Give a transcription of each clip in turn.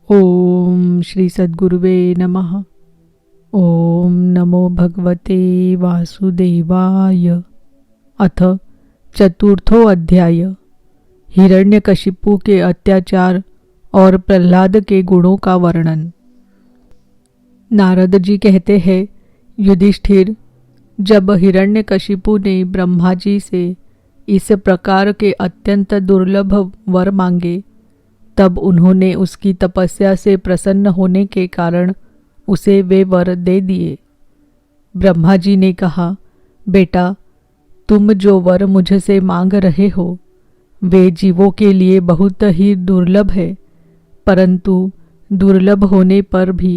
ओम श्री सद्गुरुवे नमः। ओम नमो भगवते वासुदेवाय। अथ चतुर्थो अध्याय। हिरण्यकशिपु के अत्याचार और प्रहलाद के गुणों का वर्णन। नारद जी कहते हैं, युधिष्ठिर, जब हिरण्यकशिपु ने ब्रह्मा जी से इस प्रकार के अत्यंत दुर्लभ वर मांगे, तब उन्होंने उसकी तपस्या से प्रसन्न होने के कारण उसे वे वर दे दिए। ब्रह्मा जी ने कहा, बेटा, तुम जो वर मुझसे मांग रहे हो वे जीवों के लिए बहुत ही दुर्लभ है, परंतु दुर्लभ होने पर भी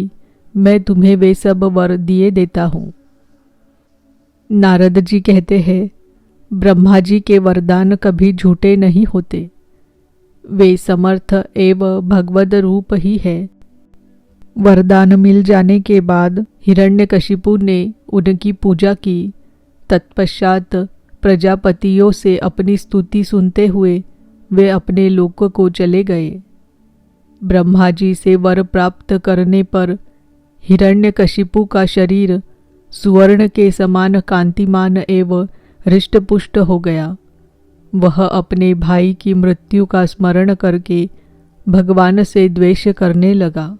मैं तुम्हें वे सब वर दिए देता हूँ। नारद जी कहते हैं, ब्रह्मा जी के वरदान कभी झूठे नहीं होते, वे समर्थ एवं भगवद रूप ही है। वरदान मिल जाने के बाद हिरण्यकशिपु ने उनकी पूजा की। तत्पश्चात प्रजापतियों से अपनी स्तुति सुनते हुए वे अपने लोक को चले गए। ब्रह्मा जी से वर प्राप्त करने पर हिरण्यकशिपु का शरीर सुवर्ण के समान कांतिमान एवं हृष्टपुष्ट हो गया। वह अपने भाई की मृत्यु का स्मरण करके भगवान से द्वेष करने लगा।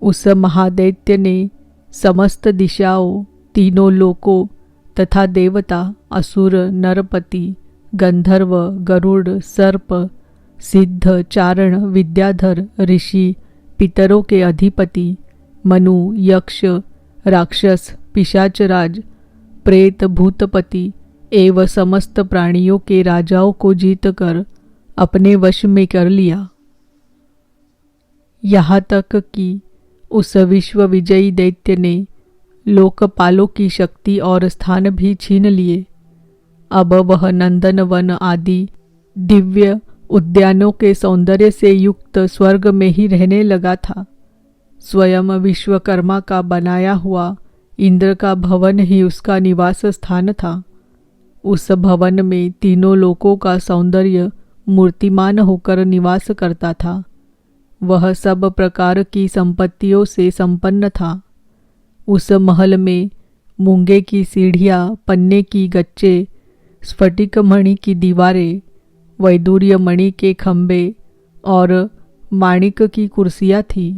उस महादैत्य ने समस्त दिशाओं, तीनों लोकों तथा देवता, असुर, नरपति, गंधर्व, गरुड़, सर्प, सिद्ध, चारण, विद्याधर, ऋषि, पितरों के अधिपति, मनु, यक्ष, राक्षस, पिशाचराज, प्रेत, भूतपति एवं समस्त प्राणियों के राजाओं को जीतकर अपने वश में कर लिया। यहाँ तक कि उस विश्व विजयी दैत्य ने लोकपालों की शक्ति और स्थान भी छीन लिए। अब वह नंदन वन आदि दिव्य उद्यानों के सौंदर्य से युक्त स्वर्ग में ही रहने लगा था। स्वयं विश्वकर्मा का बनाया हुआ इंद्र का भवन ही उसका निवास स्थान था। उस भवन में तीनों लोकों का सौंदर्य मूर्तिमान होकर निवास करता था। वह सब प्रकार की संपत्तियों से संपन्न था। उस महल में मूंगे की सीढ़ियाँ, पन्ने की गच्चे, स्फटिक मणि की दीवारें, वैदूर्य मणि के खंभे और माणिक की कुर्सियाँ थी।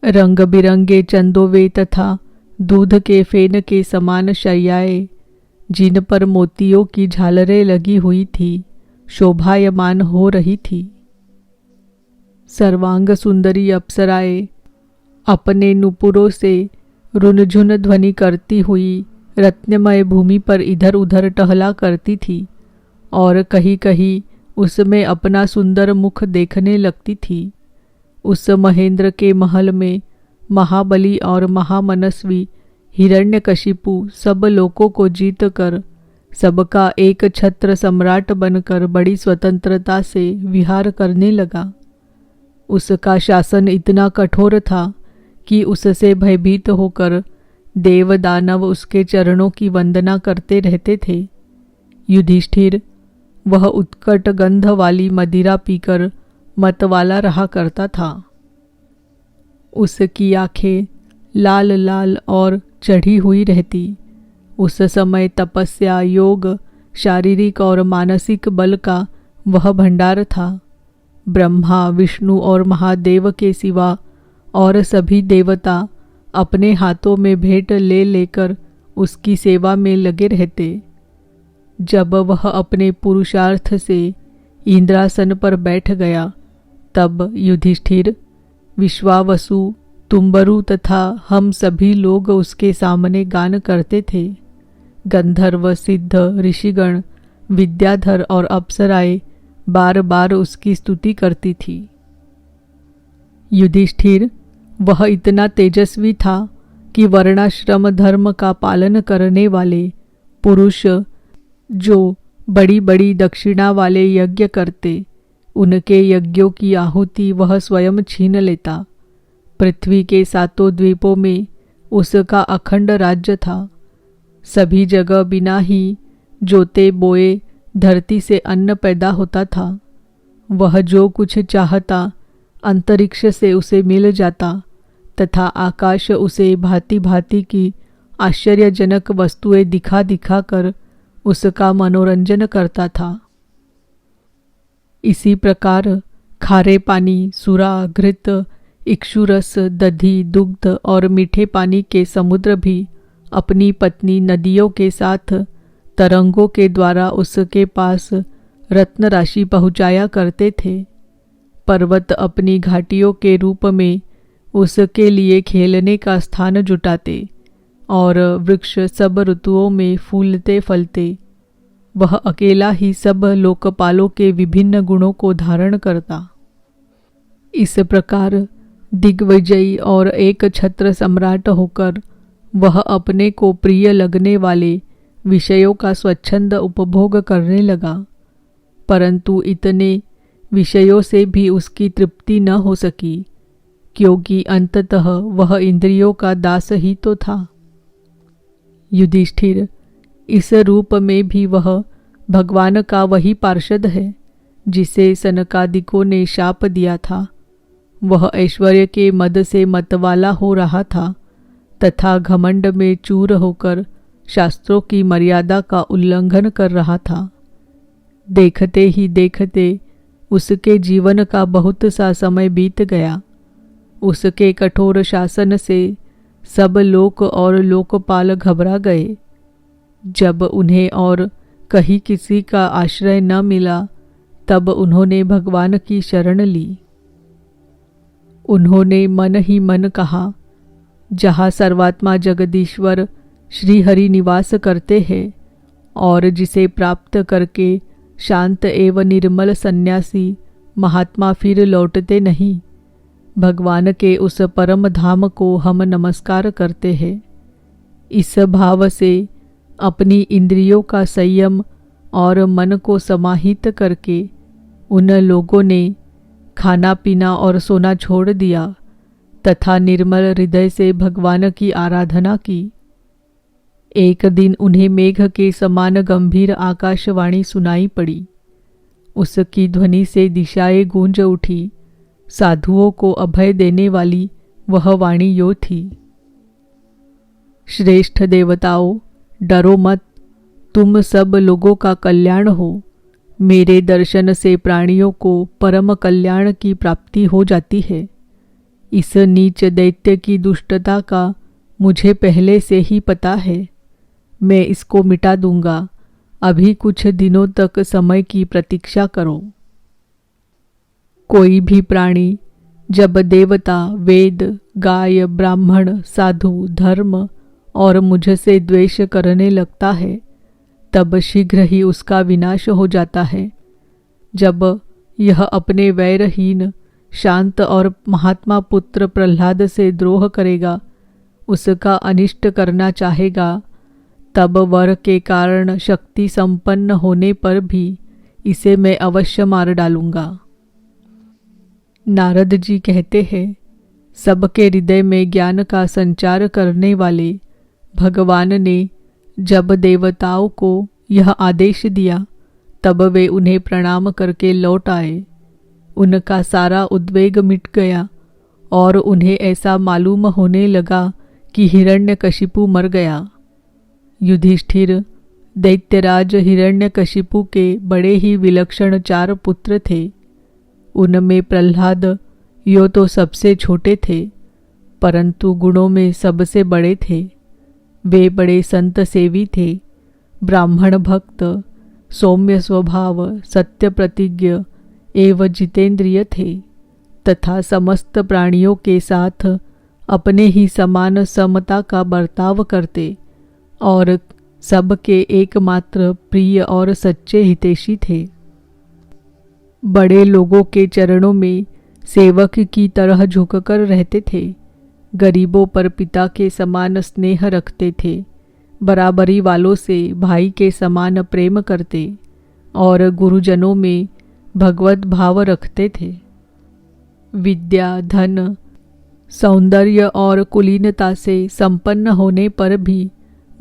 रंग बिरंगे चंदोवे तथा दूध के फेन के समान शैयाएं, जिन पर मोतियों की झालरें लगी हुई थी, शोभायमान हो रही थी। सर्वांग सुंदरी अप्सराएं अपने नुपुरों से रुनझुन ध्वनि करती हुई रत्नमय भूमि पर इधर उधर टहला करती थी और कहीं कहीं उसमें अपना सुंदर मुख देखने लगती थी। उस महेंद्र के महल में महाबली और महामनस्वी हिरण्यकशिपु सब लोकों को जीतकर सबका एक छत्र सम्राट बनकर बड़ी स्वतंत्रता से विहार करने लगा। उसका शासन इतना कठोर था कि उससे भयभीत होकर देव दानव उसके चरणों की वंदना करते रहते थे। युधिष्ठिर, वह उत्कट गंध वाली मदिरा पीकर मतवाला रहा करता था। उसकी आंखें लाल लाल और चढ़ी हुई रहती। उस समय तपस्या, योग, शारीरिक और मानसिक बल का वह भंडार था। ब्रह्मा, विष्णु और महादेव के सिवा और सभी देवता अपने हाथों में भेंट ले लेकर उसकी सेवा में लगे रहते। जब वह अपने पुरुषार्थ से इंद्रासन पर बैठ गया, तब युधिष्ठिर, विश्वावसु, तुम्बरु तथा हम सभी लोग उसके सामने गान करते थे। गंधर्व, सिद्ध, ऋषिगण, विद्याधर और अप्सराएं बार बार उसकी स्तुति करती थी। युधिष्ठिर, वह इतना तेजस्वी था कि वर्णाश्रम धर्म का पालन करने वाले पुरुष जो बड़ी बड़ी दक्षिणा वाले यज्ञ करते, उनके यज्ञों की आहुति वह स्वयं छीन लेता। पृथ्वी के सातों द्वीपों में उसका अखंड राज्य था। सभी जगह बिना ही जोते बोए धरती से अन्न पैदा होता था। वह जो कुछ चाहता अंतरिक्ष से उसे मिल जाता तथा आकाश उसे भांति भांति की आश्चर्यजनक वस्तुएं दिखा दिखा कर उसका मनोरंजन करता था। इसी प्रकार खारे पानी, सुरा, घृत, इक्षुरस, दधी, दुग्ध और मीठे पानी के समुद्र भी अपनी पत्नी नदियों के साथ तरंगों के द्वारा उसके पास रत्न राशि पहुँचाया करते थे। पर्वत अपनी घाटियों के रूप में उसके लिए खेलने का स्थान जुटाते और वृक्ष सब ऋतुओं में फूलते फलते। वह अकेला ही सब लोकपालों के विभिन्न गुणों को धारण करता। इस प्रकार दिग्विजयी और एक छत्र सम्राट होकर वह अपने को प्रिय लगने वाले विषयों का स्वच्छंद उपभोग करने लगा। परंतु इतने विषयों से भी उसकी तृप्ति न हो सकी, क्योंकि अंततः वह इंद्रियों का दास ही तो था। युधिष्ठिर, इस रूप में भी वह भगवान का वही पार्षद है जिसे सनकादिकों ने शाप दिया था। वह ऐश्वर्य के मद से मतवाला हो रहा था तथा घमंड में चूर होकर शास्त्रों की मर्यादा का उल्लंघन कर रहा था। देखते ही देखते उसके जीवन का बहुत सा समय बीत गया। उसके कठोर शासन से सब लोक और लोकपाल घबरा गए। जब उन्हें और कहीं किसी का आश्रय न मिला, तब उन्होंने भगवान की शरण ली। उन्होंने मन ही मन कहा, जहाँ सर्वात्मा जगदीश्वर श्री हरि निवास करते हैं और जिसे प्राप्त करके शांत एवं निर्मल सन्यासी महात्मा फिर लौटते नहीं, भगवान के उस परम धाम को हम नमस्कार करते हैं। इस भाव से अपनी इंद्रियों का संयम और मन को समाहित करके उन लोगों ने खाना पीना और सोना छोड़ दिया तथा निर्मल हृदय से भगवान की आराधना की। एक दिन उन्हें मेघ के समान गंभीर आकाशवाणी सुनाई पड़ी। उसकी ध्वनि से दिशाएं गूंज उठी। साधुओं को अभय देने वाली वह वाणी यो थी, श्रेष्ठ देवताओं, डरो मत, तुम सब लोगों का कल्याण हो। मेरे दर्शन से प्राणियों को परम कल्याण की प्राप्ति हो जाती है। इस नीच दैत्य की दुष्टता का मुझे पहले से ही पता है। मैं इसको मिटा दूंगा। अभी कुछ दिनों तक समय की प्रतीक्षा करो। कोई भी प्राणी जब देवता, वेद, गाय, ब्राह्मण, साधु, धर्म और मुझसे द्वेष करने लगता है, तब शीघ्र ही उसका विनाश हो जाता है। जब यह अपने वैरहीन, शांत और महात्मा पुत्र प्रहलाद से द्रोह करेगा, उसका अनिष्ट करना चाहेगा, तब वर के कारण शक्ति संपन्न होने पर भी इसे मैं अवश्य मार डालूंगा। नारद जी कहते हैं, सबके हृदय में ज्ञान का संचार करने वाले भगवान ने जब देवताओं को यह आदेश दिया, तब वे उन्हें प्रणाम करके लौट आए। उनका सारा उद्वेग मिट गया और उन्हें ऐसा मालूम होने लगा कि हिरण्यकशिपु मर गया। युधिष्ठिर, दैत्यराज हिरण्यकशिपु के बड़े ही विलक्षण 4 पुत्र थे। उनमें प्रहलाद यो तो सबसे छोटे थे, परंतु गुणों में सबसे बड़े थे। वे बड़े संत सेवी थे, ब्राह्मण भक्त, सौम्य स्वभाव, सत्य प्रतिज्ञ एवं जितेंद्रिय थे तथा समस्त प्राणियों के साथ अपने ही समान समता का बर्ताव करते और सबके एकमात्र प्रिय और सच्चे हितैषी थे। बड़े लोगों के चरणों में सेवक की तरह झुककर रहते थे। गरीबों पर पिता के समान स्नेह रखते थे। बराबरी वालों से भाई के समान प्रेम करते और गुरुजनों में भगवत भाव रखते थे। विद्या, धन, सौंदर्य और कुलीनता से संपन्न होने पर भी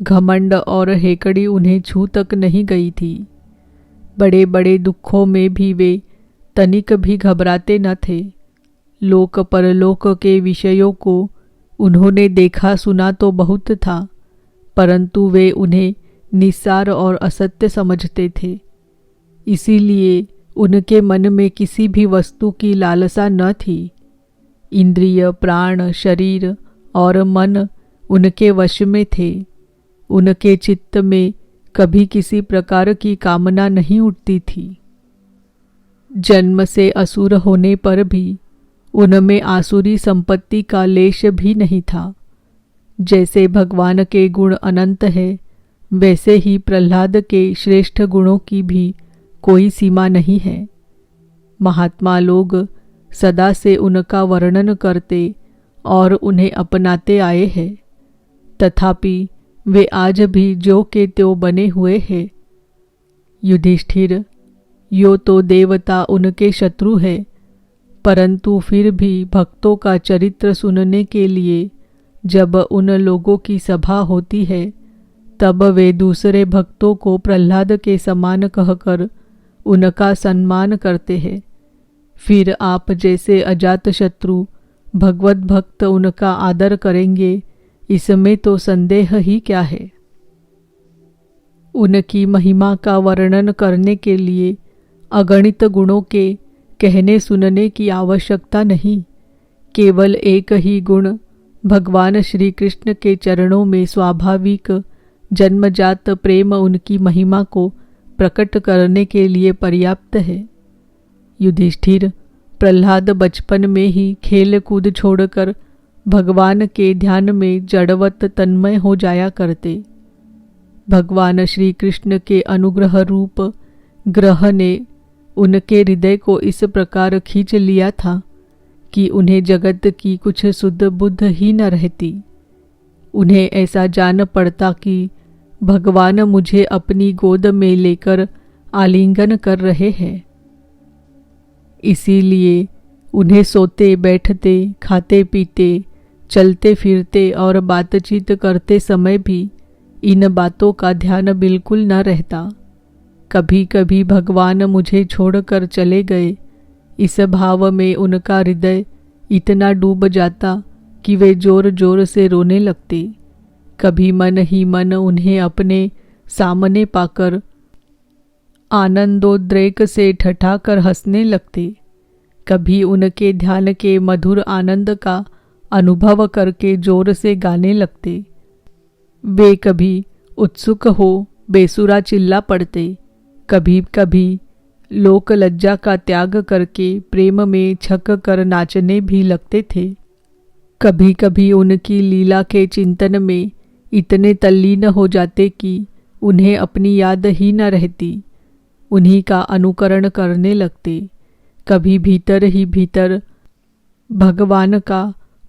घमंड और हेकड़ी उन्हें छू तक नहीं गई थी। बड़े बड़े दुखों में भी वे तनिक भी घबराते न थे। लोक परलोक के विषयों को उन्होंने देखा सुना तो बहुत था, परंतु वे उन्हें निस्सार और असत्य समझते थे। इसीलिए उनके मन में किसी भी वस्तु की लालसा न थी। इंद्रिय, प्राण, शरीर और मन उनके वश में थे। उनके चित्त में कभी किसी प्रकार की कामना नहीं उठती थी। जन्म से असुर होने पर भी उनमें आसुरी संपत्ति का लेश भी नहीं था। जैसे भगवान के गुण अनंत है, वैसे ही प्रहलाद के श्रेष्ठ गुणों की भी कोई सीमा नहीं है। महात्मा लोग सदा से उनका वर्णन करते और उन्हें अपनाते आए हैं, तथापि वे आज भी जो के त्यों बने हुए हैं। युधिष्ठिर, यो तो देवता उनके शत्रु है, परंतु फिर भी भक्तों का चरित्र सुनने के लिए जब उन लोगों की सभा होती है, तब वे दूसरे भक्तों को प्रहलाद के समान कहकर उनका सम्मान करते हैं। फिर आप जैसे अजात शत्रु भगवत भक्त उनका आदर करेंगे, इसमें तो संदेह ही क्या है। उनकी महिमा का वर्णन करने के लिए अगणित गुणों के कहने सुनने की आवश्यकता नहीं। केवल एक ही गुण भगवान श्री कृष्ण के चरणों में स्वाभाविक जन्मजात प्रेम उनकी महिमा को प्रकट करने के लिए पर्याप्त है। युधिष्ठिर, प्रहलाद बचपन में ही खेल कूद छोड़कर भगवान के ध्यान में जड़वत तन्मय हो जाया करते। भगवान श्री कृष्ण के अनुग्रह रूप ग्रह ने उनके हृदय को इस प्रकार खींच लिया था कि उन्हें जगत की कुछ सुध बुद्ध ही न रहती। उन्हें ऐसा जान पड़ता कि भगवान मुझे अपनी गोद में लेकर आलिंगन कर रहे हैं। इसीलिए उन्हें सोते बैठते, खाते पीते, चलते फिरते और बातचीत करते समय भी इन बातों का ध्यान बिल्कुल न रहता। कभी कभी भगवान मुझे छोड़कर चले गए, इस भाव में उनका हृदय इतना डूब जाता कि वे जोर जोर से रोने लगते। कभी मन ही मन उन्हें अपने सामने पाकर आनंदोद्रेक से ठठाकर हंसने लगते। कभी उनके ध्यान के मधुर आनंद का अनुभव करके जोर से गाने लगते। वे कभी उत्सुक हो बेसुरा चिल्ला पड़ते, कभी कभी लोक लज्जा का त्याग करके प्रेम में छक कर नाचने भी लगते थे। कभी कभी उनकी लीला के चिंतन में इतने तल्लीन हो जाते कि उन्हें अपनी याद ही न रहती, उन्हीं का अनुकरण करने लगते। कभी भीतर ही भीतर भगवान का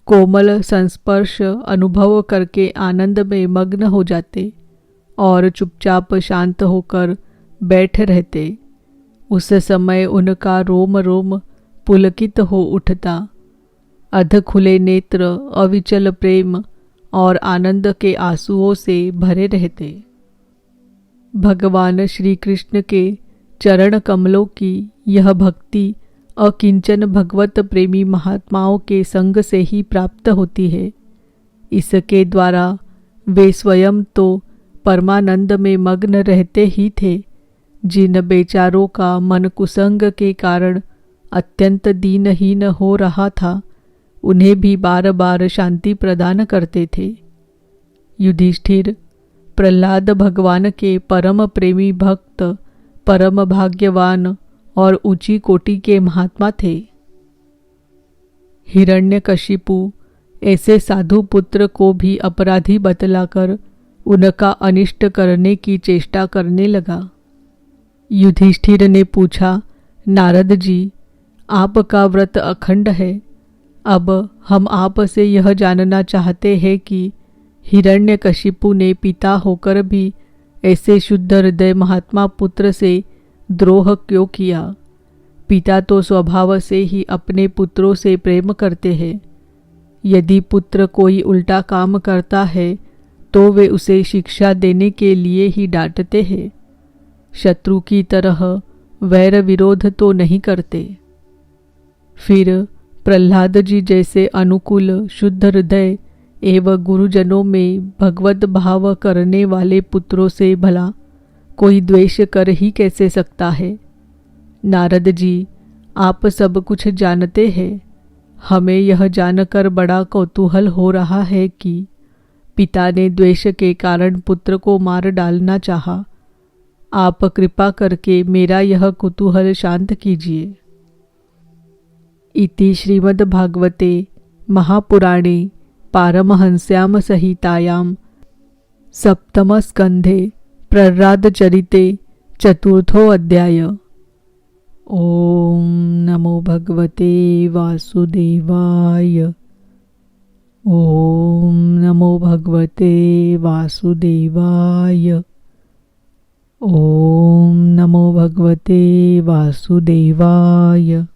कोमल संस्पर्श अनुभव करके आनंद में मग्न हो जाते और चुपचाप शांत होकर बैठ रहते। उस समय उनका रोम रोम पुलकित हो उठता। अध खुले नेत्र अविचल प्रेम और आनंद के आंसुओं से भरे रहते। भगवान श्री कृष्ण के चरण कमलों की यह भक्ति अकिंचन भगवत प्रेमी महात्माओं के संग से ही प्राप्त होती है। इसके द्वारा वे स्वयं तो परमानंद में मग्न रहते ही थे, जिन बेचारों का मन कुसंग के कारण अत्यंत दीनहीन हो रहा था, उन्हें भी बार बार शांति प्रदान करते थे। युधिष्ठिर, प्रहलाद भगवान के परम प्रेमी भक्त, परम भाग्यवान और ऊंची कोटि के महात्मा थे। हिरण्यकशिपु ऐसे साधु पुत्र को भी अपराधी बतलाकर उनका अनिष्ट करने की चेष्टा करने लगा। युधिष्ठिर ने पूछा, नारद जी, आपका व्रत अखंड है। अब हम आप से यह जानना चाहते हैं कि हिरण्यकशिपु ने पिता होकर भी ऐसे शुद्ध हृदय महात्मा पुत्र से द्रोह क्यों किया। पिता तो स्वभाव से ही अपने पुत्रों से प्रेम करते हैं। यदि पुत्र कोई उल्टा काम करता है तो वे उसे शिक्षा देने के लिए ही डांटते हैं, शत्रु की तरह वैर विरोध तो नहीं करते। फिर प्रहलाद जी जैसे अनुकूल शुद्ध हृदय एवं गुरुजनों में भगवत भाव करने वाले पुत्रों से भला कोई द्वेष कर ही कैसे सकता है। नारद जी, आप सब कुछ जानते हैं। हमें यह जानकर बड़ा कौतूहल हो रहा है कि पिता ने द्वेष के कारण पुत्र को मार डालना चाहा। आप कृपा करके मेरा यह कुतूहल शांत कीजिए। इति श्रीमद्भागवते महापुराणे पारमहंस्याम संहितायां सप्तमस्कन्धे प्रह्लादचरिते चतुर्थो अध्याय। ओम नमो भगवते वासुदेवाय। ओम नमो भगवते वासुदेवाय। ओम नमो भगवते वासुदेवाय।